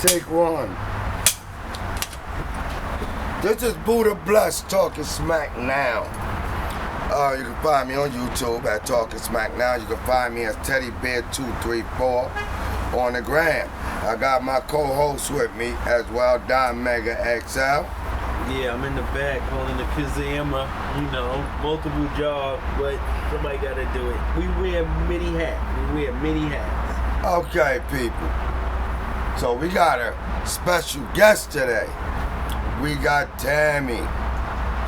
Take one. This is Buddha Bless Talking Smack Now. You can find me on YouTube at Talking Smack Now. You can find me as Teddy Bear 234 on the gram. I got my co-host with me as well, Don Mega XL. Yeah, I'm in the back holding the Kazama, multiple jobs, but somebody gotta do it. We wear many hats. Okay, people. So we got a special guest today. We got Tammy.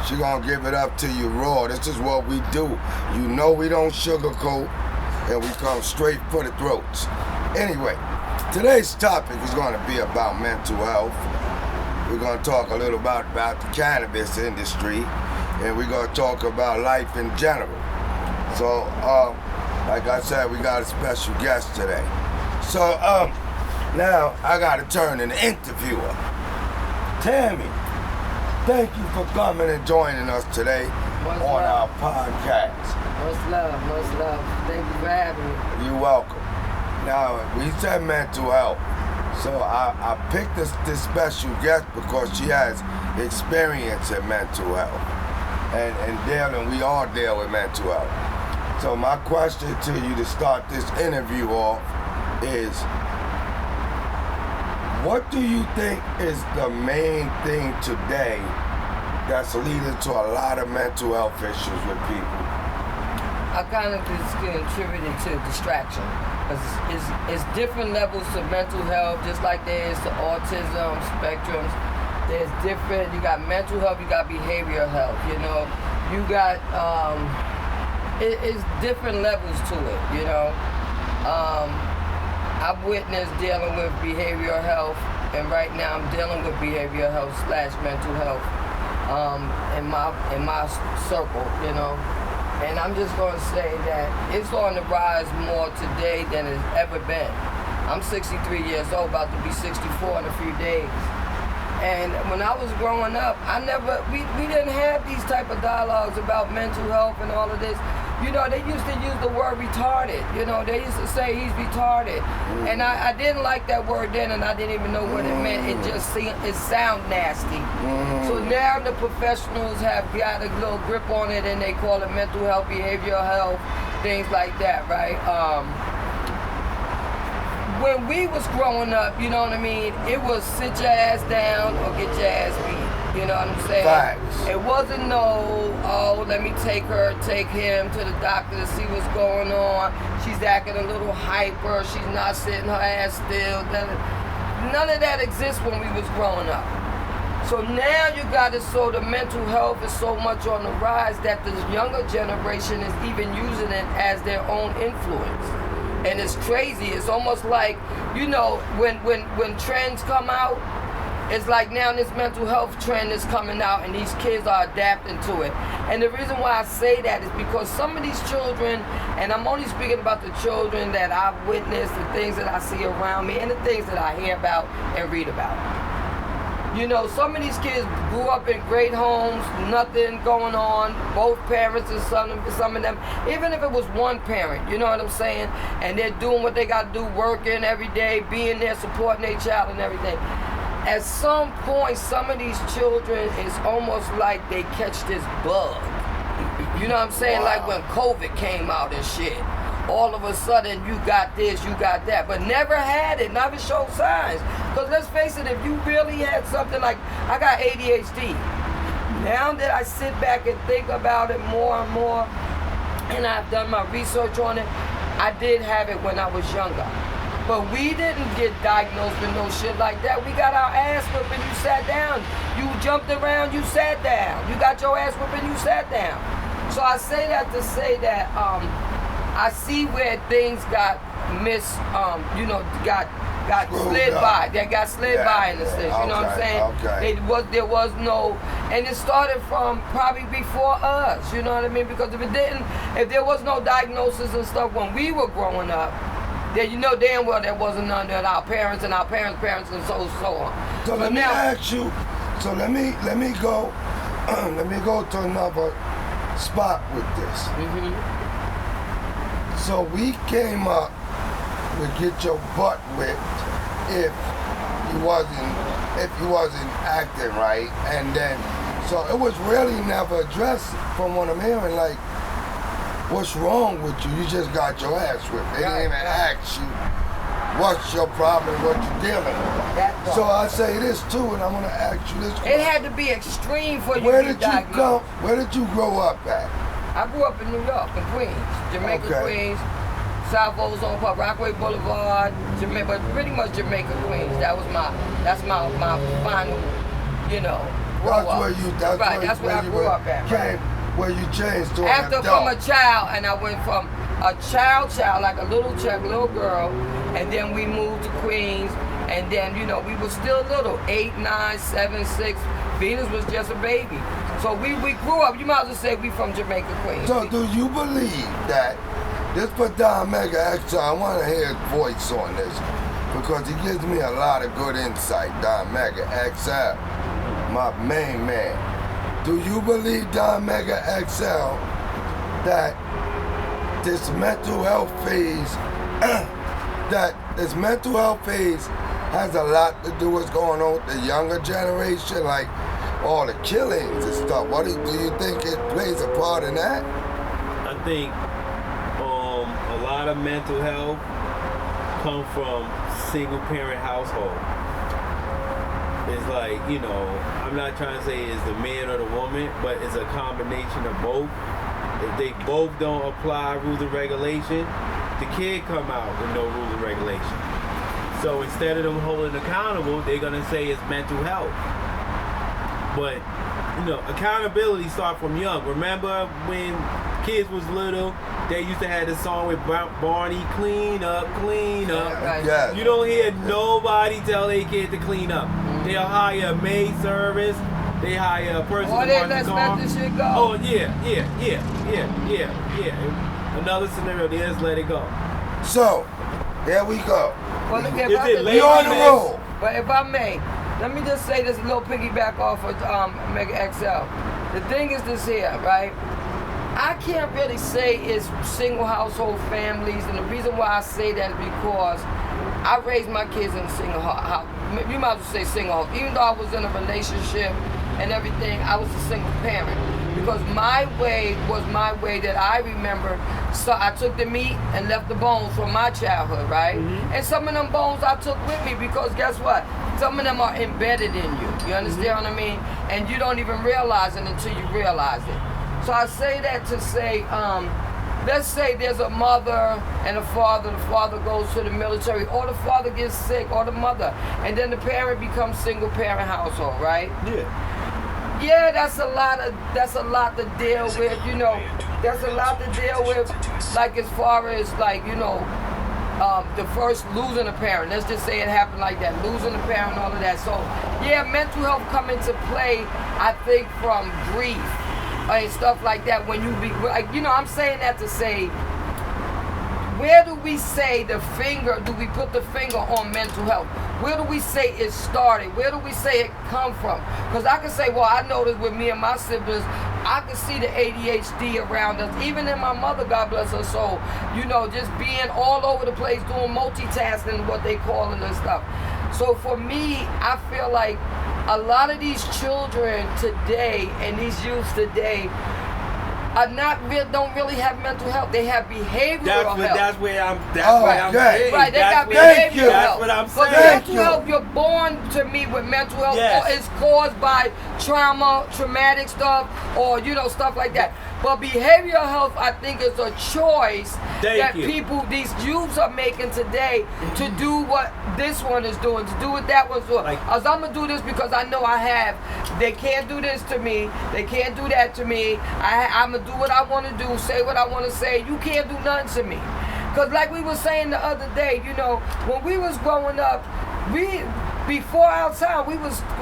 She gonna give it up to you raw. This is what we do. You know we don't sugarcoat, and we come straight for the throats. Anyway, today's topic is gonna be about mental health. We're gonna talk a little about the cannabis industry, and we're gonna talk about life in general. So, like I said, we got a special guest today. So, now I gotta turn an interviewer. Tammy, thank you for coming and joining us today on our podcast. Much love. Thank you for having me. You're welcome. Now, we said mental health. So I picked this special guest because she has experience in mental health. And we all deal with mental health. So my question to you to start this interview off is, what do you think is the main thing today that's leading to a lot of mental health issues with people? I kind of just contributed to distraction. It's different levels of mental health, just like there is the autism spectrums. There's different, you got mental health, you got behavioral health, You got, it's different levels to it, I've witnessed dealing with behavioral health, and right now I'm dealing with behavioral health / mental health in my circle, And I'm just going to say that it's on the rise more today than it's ever been. I'm 63 years old, about to be 64 in a few days. And when I was growing up, we didn't have these type of dialogues about mental health and all of this. They used to use the word retarded. They used to say he's retarded. And I didn't like that word then, and I didn't even know what it meant. It sound nasty. So now the professionals have got a little grip on it, and they call it mental health, behavioral health, things like that, right? When we was growing up, you know what I mean, it was sit your ass down or get your ass beat. You know what I'm saying? Facts. It wasn't let me take him to the doctor to see what's going on. She's acting a little hyper. She's not sitting her ass still. None of that exists when we was growing up. So now you got it, so the mental health is so much on the rise that the younger generation is even using it as their own influence. And it's crazy. It's almost like, when trends come out, it's like now this mental health trend is coming out and these kids are adapting to it. And the reason why I say that is because some of these children, and I'm only speaking about the children that I've witnessed, the things that I see around me, and the things that I hear about and read about. Some of these kids grew up in great homes, nothing going on, both parents and some of them, even if it was one parent, you know what I'm saying? And they're doing what they got to do, working every day, being there, supporting their child and everything. At some point, some of these children, it's almost like they catch this bug. You know what I'm saying? Wow. Like when COVID came out and shit. All of a sudden, you got this, you got that, but never had it, never showed signs. Because let's face it, if you really had something like, I got ADHD. Now that I sit back and think about it more and more, and I've done my research on it, I did have it when I was younger. But we didn't get diagnosed with no shit like that. We got our ass whipped and you sat down. You jumped around, you sat down. You got your ass whipped and you sat down. So I say that to say that I see where things got got slid by. They got slid by in the sense, you know what I'm saying? Okay. There was no, and it started from probably before us, you know what I mean? Because if there was no diagnosis and stuff when we were growing up, then you know damn well there wasn't none that our parents and our parents' parents and so on. So let me ask you. So let me go. Let me go to another spot with this. Mm-hmm. So we came up with get your butt whipped if you wasn't acting right, and then so it was really never addressed from what I'm hearing. Like, what's wrong with you? You just got your ass whipped. They didn't even ask you what's your problem, what you're dealing with. So I say this too, and I'm gonna ask you this question. It had to be extreme for you Where to be did you diagnosed. Where did you grow up at? I grew up in New York, in Queens, Jamaica, Okay. Queens, South Ozone Park, Rockaway Boulevard, Jamaica, but pretty much Jamaica, Queens. That's my final, you know. That's where you. That's right. where, That's where I you grew up at. Right. Where you changed to an After adult. from a child, and I went from a child, like a little girl, and then we moved to Queens, and then, you know, we were still little, 8, 9, 7, 6. Venus was just a baby. So we grew up, you might as well say we from Jamaica, Queens. So do you believe that, this for Don Mega XL, I want to hear his voice on this, because he gives me a lot of good insight, Don Mega XL, my main man. Do you believe, Don Mega XL, that this mental health phase, has a lot to do with what's going on with the younger generation, like all the killings and stuff? What do you think it plays a part in that? I think a lot of mental health come from single parent household. It's like, you know, I'm not trying to say it's the man or the woman, but it's a combination of both. If they both don't apply rules and regulation, the kid come out with no rules and regulation. So instead of them holding accountable, they're gonna say it's mental health. But, you know, accountability starts from young. Remember when kids was little, they used to have this song with Barney, clean up, clean up. Yes. You don't hear nobody tell their kid to clean up. They'll hire a maid service. They hire a person to run the car. Let this shit go. Oh yeah. Another scenario, they just let it go. So, there we go. Well, look, if Is I it could- lazy? We on the roll. But if I may, let me just say this little piggyback off of Mega XL. The thing is this here, right? I can't really say it's single household families, and the reason why I say that is because I raised my kids in a single house. You might as well say single house. Even though I was in a relationship and everything, I was a single parent. Because my way was my way that I remember. So I took the meat and left the bones from my childhood, right? Mm-hmm. And some of them bones I took with me because guess what? Some of them are embedded in you. You understand what I mean? And you don't even realize it until you realize it. So I say that to say, let's say there's a mother and a father. The father goes to the military, or the father gets sick, or the mother, and then the parent becomes single parent household, right? Yeah. Yeah, that's a lot to deal with, you know. That's a lot to deal with, like as far as like, you know, the first losing a parent. Let's just say it happened like that, losing a parent, all of that. So yeah, mental health come into play, I think, from grief and stuff like that. When you be like, you know, I'm saying that to say, where do we say do we put the finger on mental health? Where do we say it started? Where do we say it come from? Because I can say, well, I noticed with me and my siblings, I can see the ADHD around us. Even in my mother, God bless her soul, you know, just being all over the place, doing multitasking, what they call it and stuff. So for me, I feel like a lot of these children today and these youths today don't really have mental health. They have behavioral health. That's where I'm okay. Right, they got Thank you. behavioral That's health. what I'm But saying. mental health, you're born to me with mental health, Yes. or it's caused by trauma, traumatic stuff, or you know, stuff like that. But behavioral health, I think, is a choice these youths are making today to do what this one is doing, to do what that one's doing. As I'm gonna do this because I know they can't do this to me, they can't do that to me. I'm gonna do what I want to do, say what I want to say. You can't do nothing to me. Cause like we were saying the other day, you know, when we was growing up, before our time,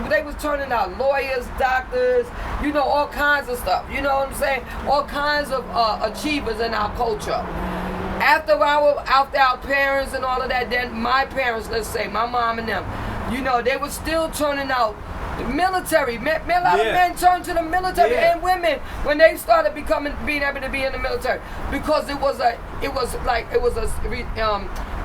they was turning out lawyers, doctors, you know, all kinds of stuff. You know what I'm saying? All kinds of achievers in our culture. After our parents and all of that, then my parents, let's say, my mom and them, you know, they were still turning out the military. A lot of men turned to the military and women when they started being able to be in the military, because it was a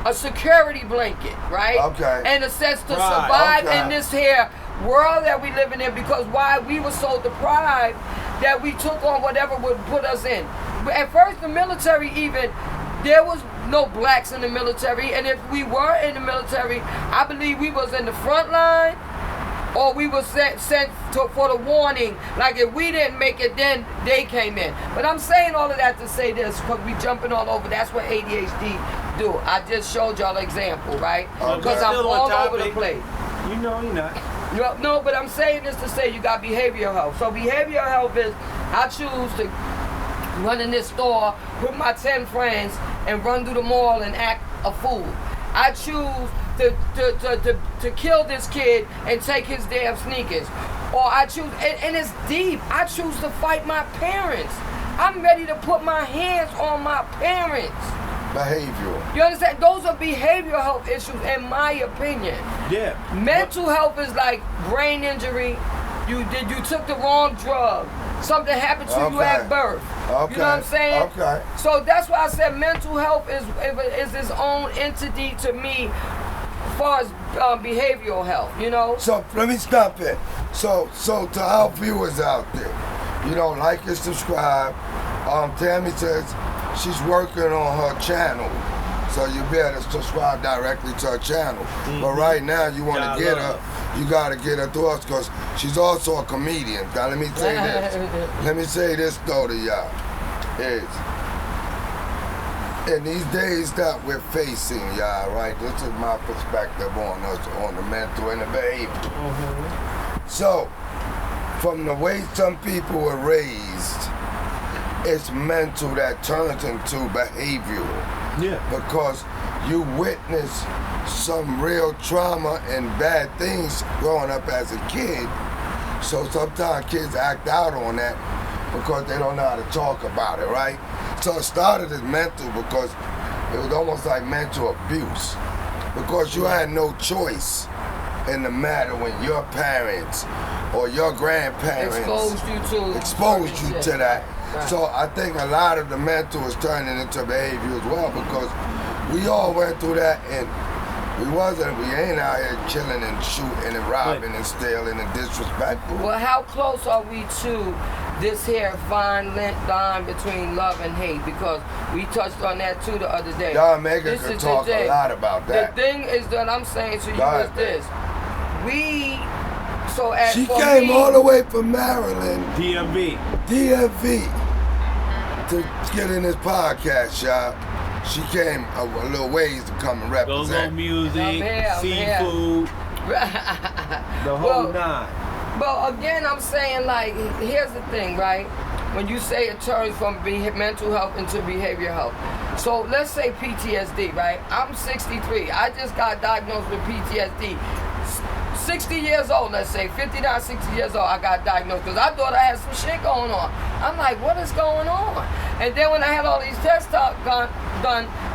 a security blanket, right? Okay. And a sense to Right, survive okay. in this here world that we living in, because why we were so deprived that we took on whatever would put us in. At first, the military even, there was no blacks in the military, and if we were in the military, I believe we was in the front line, or we was sent for the warning. Like if we didn't make it, then they came in. But I'm saying all of that to say this, because we jumping all over. That's what ADHD do. I just showed y'all an example, right? Okay. Because I'm Still on all over the topic. place. You know you're not. No, but I'm saying this to say you got behavioral health. So behavioral health is, I choose to run in this store with my 10 friends and run through the mall and act a fool. I choose to kill this kid and take his damn sneakers. Or I choose, and it's deep, I choose to fight my parents. I'm ready to put my hands on my parents. Behavioral. You understand? Those are behavioral health issues, in my opinion. Yeah. Mental health is like brain injury. You took the wrong drug. Something happened to you at birth. Okay. You know what I'm saying? Okay. So that's why I said mental health is its own entity to me, as far as behavioral health. You know. So let me stop it. So to our viewers out there, like and subscribe. Tammy says she's working on her channel, so you better subscribe directly to her channel. But right now, you want to get her, you got to get her to us, because she's also a comedian. Now let me say this. Let me say this though to y'all. Is in these days that we're facing, y'all, right? This is my perspective on us, on the mental and the behavior. So, from the way some people were raised, it's mental that turns into behavioral. Yeah. Because you witness some real trauma and bad things growing up as a kid. So sometimes kids act out on that because they don't know how to talk about it, right? So it started as mental because it was almost like mental abuse. Because you had no choice in the matter when your parents or your grandparents exposed you to that. Right. So I think a lot of the mental is turning into behavior as well, because we all went through that, and we ain't out here killing and shooting and robbing and stealing and disrespectful. Well, how close are we to this here fine line between love and hate? Because we touched on that too the other day. Y'all Megan could talk a lot about that. The thing is that I'm saying to you is this. She came all the way from Maryland, DMV, to get in this podcast, y'all. She came a little ways to come and Go-Go represent. Music, I'm here. Seafood, the whole nine. But again, I'm saying, like, here's the thing, right? When you say it turns from mental health into behavioral health. So let's say PTSD, right? I'm 63. I just got diagnosed with PTSD. 60 years old, let's say, 59, 60 years old, I got diagnosed because I thought I had some shit going on. I'm like, what is going on? And then when I had all these tests done,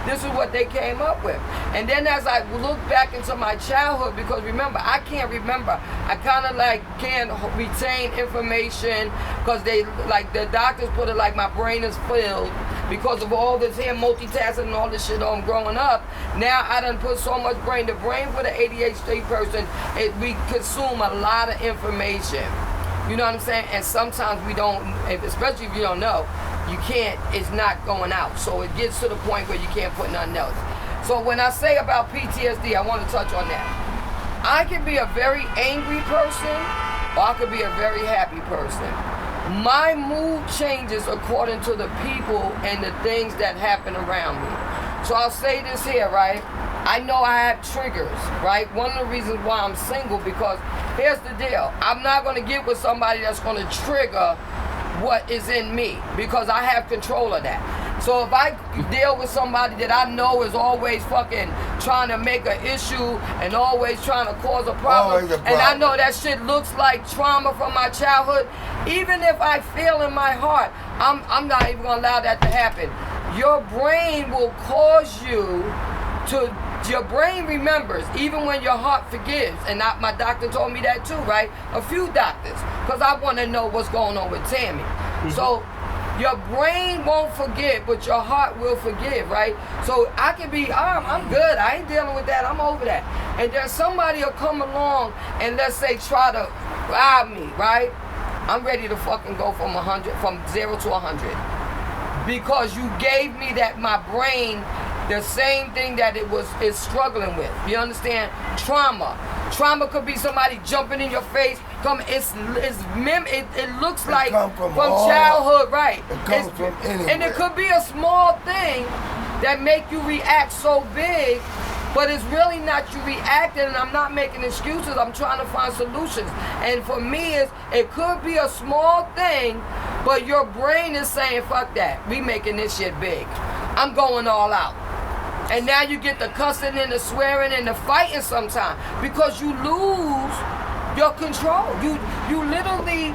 this is what they came up with. And then as I look back into my childhood, because remember, I can't remember. I kind of like can't retain information because the doctors put it like my brain is filled because of all this here multitasking and all this shit on growing up. Now I done put so much brain. The brain for the ADHD person, we consume a lot of information. You know what I'm saying? And sometimes we don't, especially if you don't know, you can't, it's not going out. So it gets to the point where you can't put nothing else. So when I say about PTSD, I want to touch on that. I can be a very angry person, or I could be a very happy person. My mood changes according to the people and the things that happen around me. So I'll say this here, right? I know I have triggers, right? One of the reasons why I'm single, because here's the deal. I'm not going to get with somebody that's going to trigger what is in me, because I have control of that. So if I deal with somebody that I know is always fucking trying to make an issue and always trying to cause a problem, and I know that shit looks like trauma from my childhood, even if I feel in my heart, I'm not even gonna allow that to happen. Your brain will cause you to, your brain remembers even when your heart forgives. And my doctor told me that too, right? A few doctors, because I want to know what's going on with Tammy. So Your brain won't forget, but your heart will forgive, right? So I can be, I'm good. I ain't dealing with that. I'm over that. And then somebody will come along and let's say try to rob me, right? I'm ready to fucking go from 0 to 100. Because you gave me that, my brain, the same thing that is struggling with. You understand? Trauma. Trauma could be somebody jumping in your face. It looks like from childhood, right? It comes from anywhere. And it could be a small thing that make you react so big, but it's really not you reacting, and I'm not making excuses. I'm trying to find solutions. And for me, it could be a small thing, but your brain is saying, fuck that. We making this shit big. I'm going all out. And now you get the cussing and the swearing and the fighting sometimes because you lose your control. You literally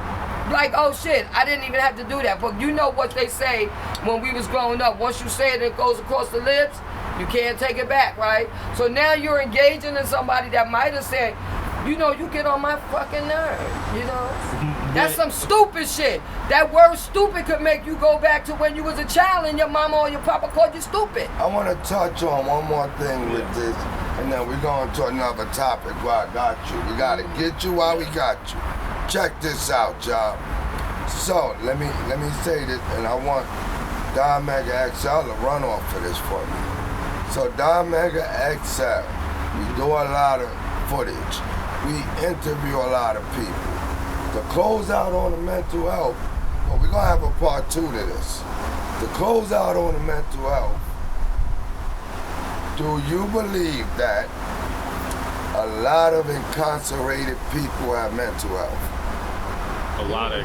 like, oh shit, I didn't even have to do that. But you know what they say when we was growing up. Once you say it, it goes across the lips. You can't take it back, right? So now you're engaging in somebody that might have said, you know, you get on my fucking nerve, you know? That's some stupid shit. That word stupid could make you go back to when you was a child and your mama or your papa called you stupid. I want to touch on one more thing with this, and then we're going to another topic where I got you. We got to get you while we got you. Check this out, y'all. So, let me say this, and I want Don Mega XL to run off for this for me. So, Don Mega XL, we do a lot of footage. We interview a lot of people. To close out on the mental health, well, we're going to have a part 2 to this. To close out on the mental health, do you believe that a lot of incarcerated people have mental health? A lot of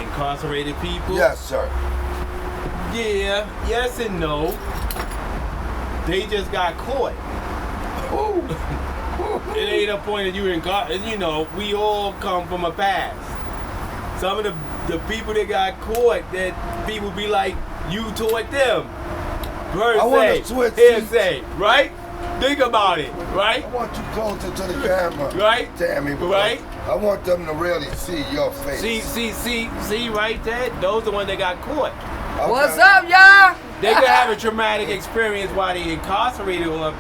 incarcerated people? Yes, sir. Yeah, yes and no. They just got caught. It ain't a point that you know, we all come from a past. Some of the people that got caught, that people be like, you taught them. I want to switch hearsay, right? Think about it, right? I want you closer to the camera. Right? Tammy, right? I want them to really see your face. See right there? Those are the ones that got caught. Okay. What's up, y'all? They could have a traumatic experience while they incarcerated or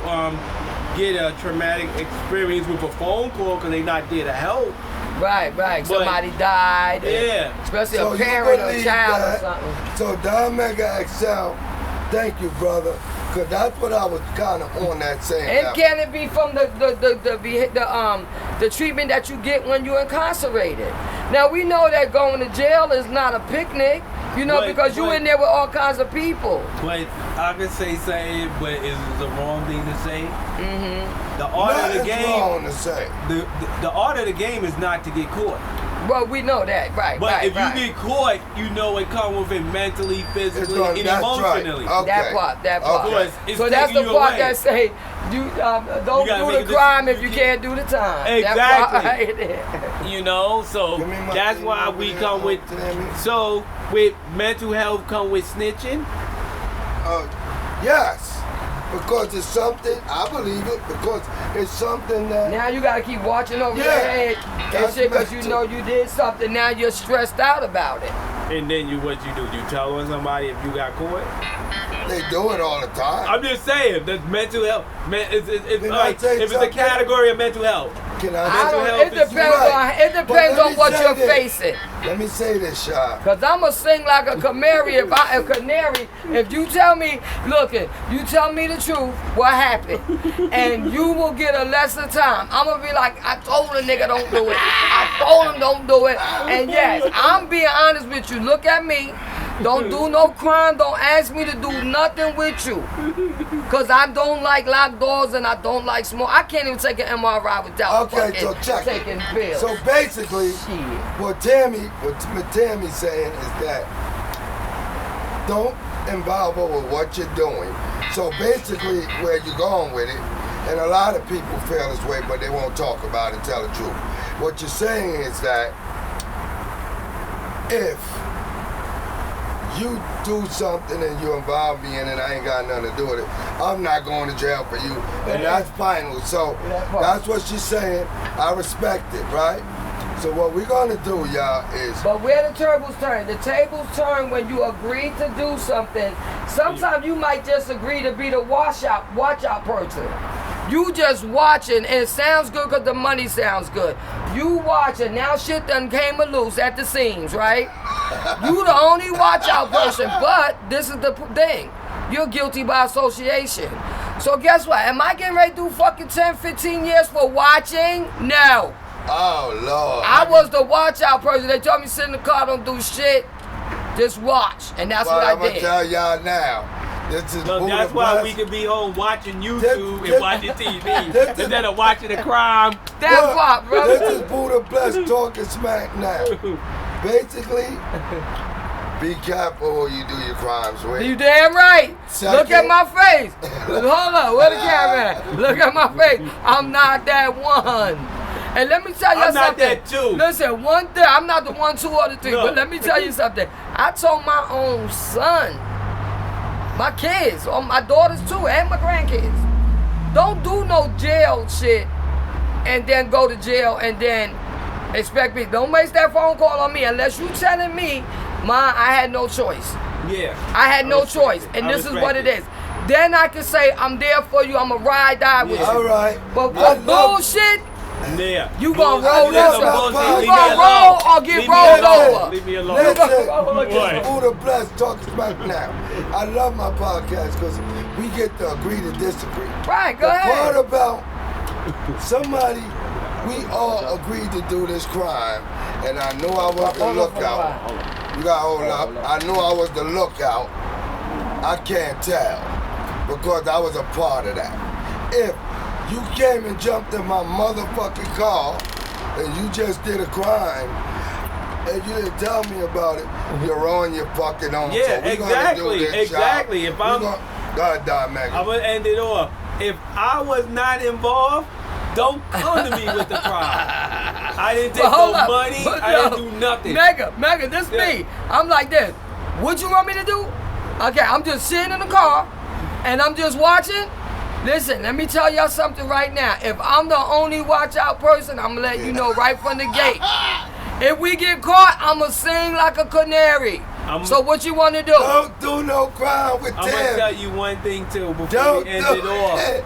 get a traumatic experience with a phone call because they not there to help. Right. But somebody died. Yeah. Especially So a parent or a believe child that- or something. So Don Mega XL, thank you, brother, because that's what I was kind of on that saying. And can it be from the treatment that you get when you're incarcerated? Now we know that going to jail is not a picnic, you know, because you in there with all kinds of people. But I could say something, but is it the wrong thing to say? Mm-hmm. The art of the Nothing's game. wrong to say. The art of the game is not to get caught. Well, we know that, right? But if right. you get caught, you know it comes with it mentally, physically, and that's emotionally. Right. Okay. That part. Okay. It's So that's the taking you part away. that say you don't gotta do make the a crime if decision. you can't do the time. Exactly. That part right there. You know, so Give me my that's thing why over we there, come with. Tammy. So with mental health come with snitching. Yes. Because it's something, I believe it, because it's something that... Now you gotta keep watching over your Yeah. head and That's shit because you mental. know you did something. Now you're stressed out about it. And then what you do? You tell on somebody if you got caught? They do it all the time. I'm just saying, that's mental health. It's Can I like, say if it's a something? category of mental health. Can I I Mental don't, health it is depends right. on But let on me what say you're this. facing. Let me say this, Shy. Cause I'ma sing like a canary if you tell me, look it, you tell me the truth, what happened, and you will get a lesser time. I'ma be like, I told a nigga don't do it. I told him don't do it. And yes, I'm being honest with you. Look at me. Don't do no crime. Don't ask me to do nothing with you. Cause I don't like locked doors and I don't like smoke. I can't even take an MRI without Okay, so fucking check it. taking pills. So basically, Shit. what Tammy's saying is that don't involve her with what you're doing. So basically, where you're going with it, and a lot of people feel this way, but they won't talk about it and tell the truth. What you're saying is that if you do something and you involve me in it, I ain't got nothing to do with it, I'm not going to jail for you. And that's final. So that's what she's saying. I respect it, right? So what we're gonna do, y'all, is But where the tables turn? The tables turn when you agree to do something. Sometimes you might just agree to be the watch out person. You just watching, and it sounds good because the money sounds good. You watching, now shit done came loose at the seams, right? You the only watch out person, but this is the thing. You're guilty by association. So guess what? Am I getting ready to do fucking 10, 15 years for watching? No. oh Lord. I was the watch out person. They told me sit in the car, don't do shit. Just watch. And that's But what I'm I gonna did. tell y'all now. This is So Buddha that's why Bless. we could be home watching YouTube This- and watching TV this- instead of watching the crime. That's Look, why, brother. This is Buddha Bless talking smack now. Basically, be careful who you do your crimes with. You damn right. Second. Look at my face. Hold up, where the camera at? Look at my face. I'm not that one. And let me tell you I'm not something. that two. Listen, one thing, I'm not the 1, 2, or the 3, No. but let me tell you something. I told my own son, my kids, or my daughters too, and my grandkids, don't do no jail shit and then go to jail and then expect me. Don't waste that phone call on me unless you telling me, I had no choice. Yeah. I had no respect choice, it. and I this is respect what it is. Then I can say I'm there for you. I'm a ride die with Yeah. you. All right. But I for love- bullshit, Yeah. You gonna Bullshit. roll That's this some up. bullshit. You Leave gonna me roll alone. or get Leave me rolled alone. over. Leave me alone. Listen, Boy. this is Buddha Bless talking smack now. I love my podcast because we get to agree to disagree. right? Go The part ahead. about somebody, we all agreed to do this crime, and I knew I was the Hold on for a lookout. while. You gotta hold up. I knew I was the lookout. I can't tell because I was a part of that. If you came and jumped in my motherfucking car and you just did a crime and you didn't tell me about it, you're on your fucking own. Yeah, so we exactly, gonna do this, exactly. y'all. If We I'm- gonna- Go ahead, Don Megan. I'm gonna end it off. If I was not involved, don't come to me with the crime. I didn't take But hold no up. money. But I yo, didn't do nothing. Mega, this Yeah. me. I'm like this. What you want me to do? Okay, I'm just sitting in the car and I'm just watching. Listen, let me tell y'all something right now. If I'm the only watch out person, I'm gonna let you know right from the gate. If we get caught, I'm gonna sing like a canary. So what you want to do? Don't do no crime with I'm gonna tell Tim. you one thing too before Don't we end do it off. it.